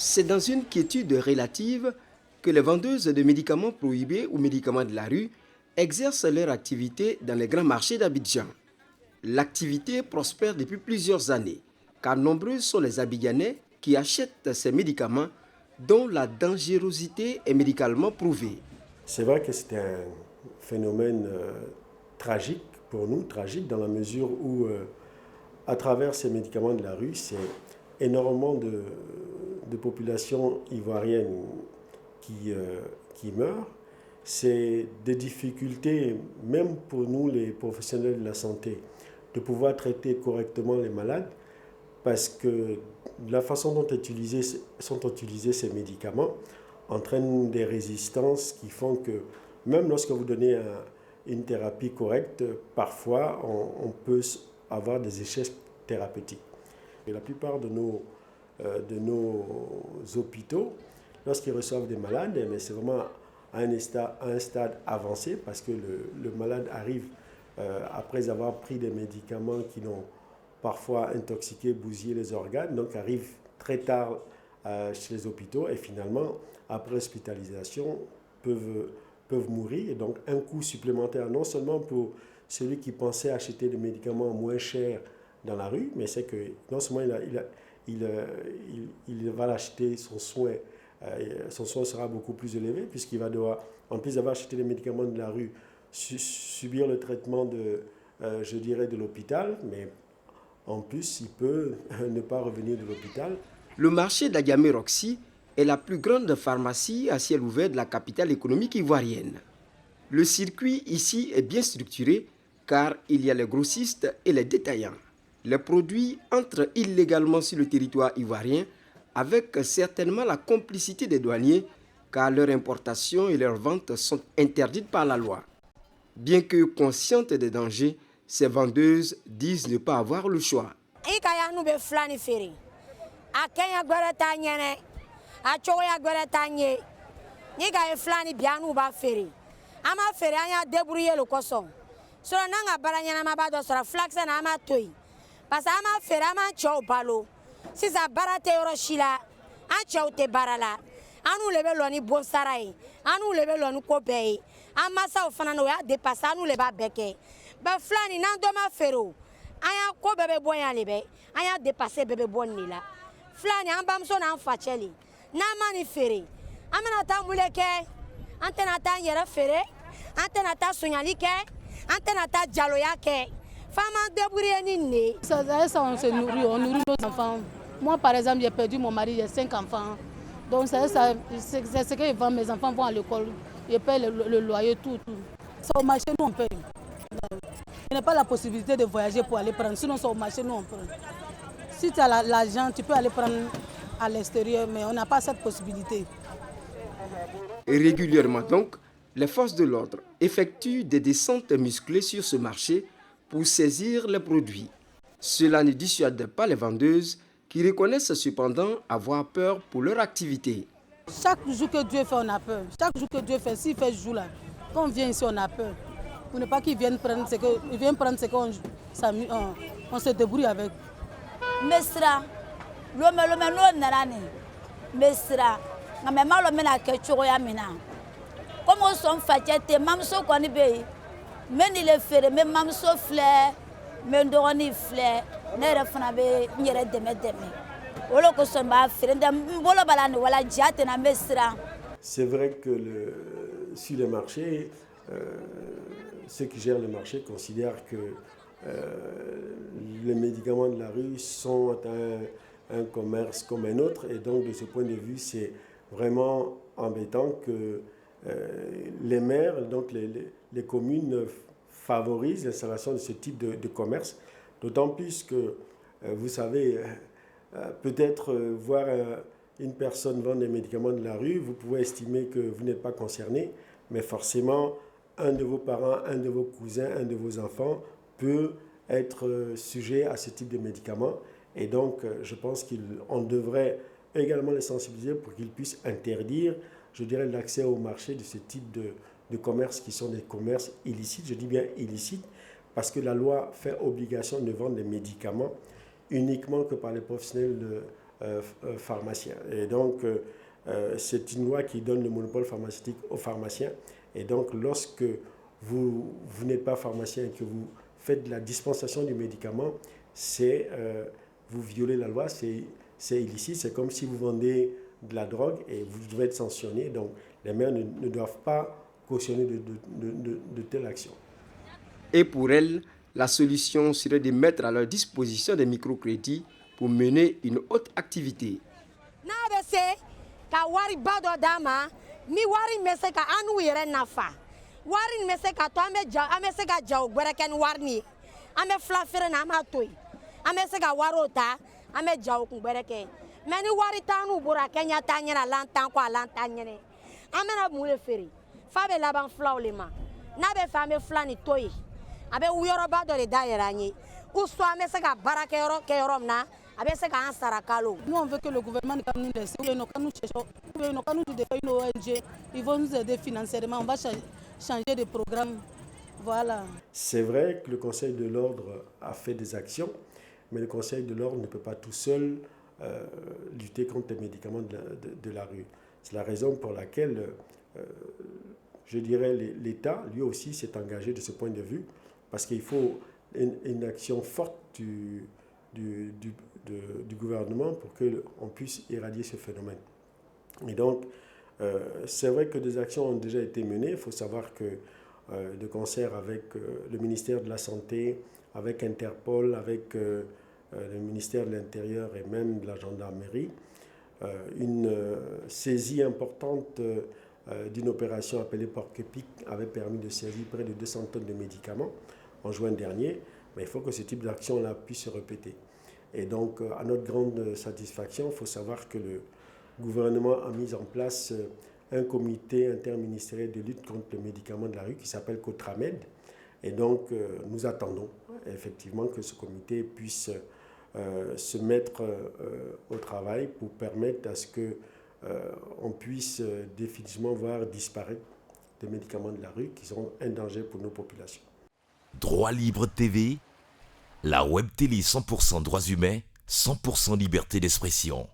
C'est dans une quiétude relative que les vendeuses de médicaments prohibés ou médicaments de la rue exercent leur activité dans les grands marchés d'Abidjan. L'activité prospère depuis plusieurs années, car nombreux sont les Abidjanais qui achètent ces médicaments dont la dangerosité est médicalement prouvée. C'est vrai que c'est un phénomène tragique pour nous, tragique dans la mesure où, à travers ces médicaments de la rue, c'est énormément de populations ivoiriennes qui meurent. C'est des difficultés, même pour nous les professionnels de la santé, de pouvoir traiter correctement les malades, parce que la façon dont sont utilisés ces médicaments entraîne des résistances qui font que même lorsque vous donnez une thérapie correcte, parfois on peut avoir des échecs thérapeutiques. Et la plupart de nos hôpitaux, lorsqu'ils reçoivent des malades, c'est vraiment à un stade avancé, parce que le malade arrive après avoir pris des médicaments qui l'ont parfois intoxiqué, bousillé les organes, donc arrive très tard chez les hôpitaux et finalement, après hospitalisation, peuvent mourir. Et donc un coût supplémentaire, non seulement pour celui qui pensait acheter des médicaments moins chers dans la rue, mais c'est que non seulement il va l'acheter, son soin sera beaucoup plus élevé, puisqu'il va devoir, en plus d'avoir acheté des médicaments de la rue, subir le traitement de l'hôpital, mais en plus, il peut ne pas revenir de l'hôpital. Le marché d'Agamé Roxy est la plus grande pharmacie à ciel ouvert de la capitale économique ivoirienne. Le circuit ici est bien structuré car il y a les grossistes et les détaillants. Les produits entrent illégalement sur le territoire ivoirien avec certainement la complicité des douaniers car leur importation et leur vente sont interdites par la loi. Bien que conscientes des dangers, ces vendeuses disent ne pas avoir le choix. Anu lebe loni bonsara ye anu lebe loni ko bɛɛ ye an masaw fana no y'a dépassé anu le b'a bɛɛ kɛ ba filani n'an dɔ ma feere o an y'a ko bɛɛ bɛ bɔ yan le bɛ an y'a dépassé bɛɛ bɛ bɔ nin de la filani an bamuso n'an facɛ le n'an ma ni feere an bɛna taa mun le kɛ an tɛna taa an yɛrɛ feere an tɛna taa sonyali kɛ an tɛna taa jaloya kɛ f'an m'an débrouiller ni nin de. Ça on se nourrit, on nourrit nos enfants. Moi par exemple j'ai perdu mon mari, j'ai 5 enfants. Donc c'est ce que je vends, mes enfants vont à l'école, je paye le loyer, tout. C'est au marché, nous on paye. Il n'y a pas la possibilité de voyager pour aller prendre, sinon c'est au marché, nous on prend. Si tu as l'argent, tu peux aller prendre à l'extérieur, mais on n'a pas cette possibilité. Et régulièrement donc, les forces de l'ordre effectuent des descentes musclées sur ce marché pour saisir les produits. Cela ne dissuade pas les vendeuses qui reconnaissent cependant avoir peur pour leur activité. Chaque jour que Dieu fait, on a peur. Chaque jour que Dieu fait, s'il fait jour là, quand on vient ici, on a peur. Pour ne pas qu'ils viennent prendre ce qu'on on se débrouille avec. Mesra, l'homme non narani. Mesra, na me malo mena ke choya mina. Comme on sont fatete, mamso kwani be. Meni le fere, me mamso fleur, me ndoroni fleur. C'est vrai que sur les marchés, ceux qui gèrent le marché considèrent que les médicaments de la rue sont un commerce comme un autre, et donc de ce point de vue, c'est vraiment embêtant que les maires, donc les communes favorisent l'installation de ce type de commerce. D'autant plus que, vous savez, peut-être voir une personne vendre des médicaments de la rue, vous pouvez estimer que vous n'êtes pas concerné, mais forcément, un de vos parents, un de vos cousins, un de vos enfants peut être sujet à ce type de médicaments. Et donc, je pense qu'on devrait également les sensibiliser pour qu'ils puissent interdire, je dirais, l'accès au marché de ce type de commerces qui sont des commerces illicites. Je dis bien illicites, parce que la loi fait obligation de vendre des médicaments uniquement que par les professionnels pharmaciens. Et donc, c'est une loi qui donne le monopole pharmaceutique aux pharmaciens. Et donc, lorsque vous n'êtes pas pharmacien et que vous faites de la dispensation du médicament, vous violez la loi, c'est illicite. C'est comme si vous vendez de la drogue et vous devez être sanctionné. Donc, les maires ne doivent pas cautionner de telles actions. Et pour elle, la solution serait de mettre à leur disposition des microcrédits pour mener une haute activité. Nous, on veut que le gouvernement nous laisse, ou bien nous cherchons, ou bien nous de faire une ONG, ils vont nous aider financièrement, on va changer de programme. Voilà. C'est vrai que le Conseil de l'ordre a fait des actions, mais le Conseil de l'ordre ne peut pas tout seul lutter contre les médicaments de la rue. C'est la raison pour laquelle, je dirais, l'État, lui aussi, s'est engagé de ce point de vue, parce qu'il faut une action forte du gouvernement pour qu'on puisse éradiquer ce phénomène. Et donc, c'est vrai que des actions ont déjà été menées. Il faut savoir que de concert avec le ministère de la Santé, avec Interpol, avec le ministère de l'Intérieur et même de la gendarmerie, une saisie importante d'une opération appelée Porc-Épic avait permis de saisir près de 200 tonnes de médicaments en juin dernier. Mais il faut que ce type d'action-là puisse se répéter. Et donc, à notre grande satisfaction, il faut savoir que le gouvernement a mis en place un comité interministériel de lutte contre les médicaments de la rue qui s'appelle COTRAMED. Et donc, nous attendons effectivement que ce comité puisse se mettre au travail pour permettre à ce qu'on puisse définitivement voir disparaître des médicaments de la rue qui sont un danger pour nos populations. Droit Libre TV, la web télé 100% droits humains, 100% liberté d'expression.